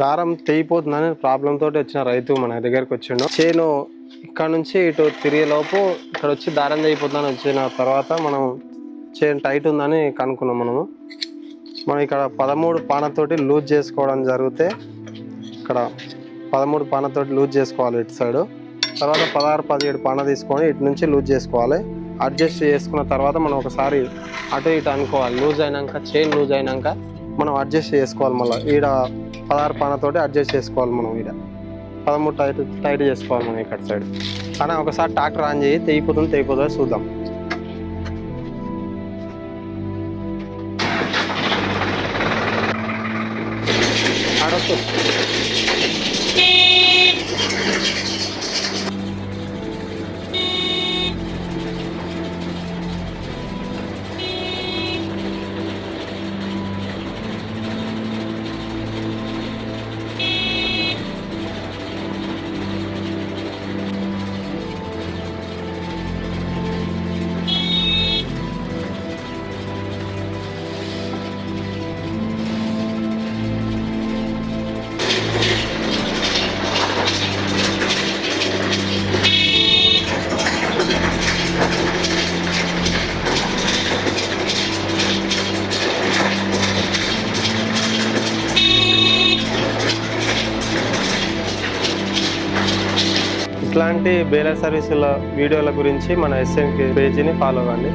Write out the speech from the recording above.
దారం తెగిపోతుందని ప్రాబ్లం తోటి వచ్చిన రైతు మన దగ్గరికి వచ్చిండు. చేను ఇక్కడ నుంచి ఇటు తిరిగే లోపు ఇక్కడ వచ్చి దారం తెగిపోతుందని వచ్చిన తర్వాత మనం చైన్ టైట్ ఉందని కనుక్కున్నాం. మనం ఇక్కడ 13 పానతోటి లూజ్ చేసుకోవడం జరిగితే ఇక్కడ 13 పానతోటి లూజ్ చేసుకోవాలి ఇటు సైడ్. తర్వాత 16, 17 పాన తీసుకొని ఇటు నుంచి లూజ్ చేసుకోవాలి. అడ్జస్ట్ చేసుకున్న తర్వాత మనం ఒకసారి అటు ఇటు అనుకోవాలి. లూజ్ అయినాక చైన్ లూజ్ అయినాక మనం అడ్జస్ట్ చేసుకోవాలి. మళ్ళీ ఈడ 16 పానతోటి అడ్జస్ట్ చేసుకోవాలి. మనం ఈడ 13 టైట్ చేసుకోవాలి మనం ఇక్కడ సైడ్. కానీ ఒకసారి ట్రాక్టర్ ఆన్ చేయి, తెగిపోతుందో చూద్దాం. ఆడొచ్చు. ఇట్లాంటి బేలర్ సర్వీసుల వీడియోల గురించి మన ఎస్ఎన్కే పేజీని ఫాలో అవ్వండి.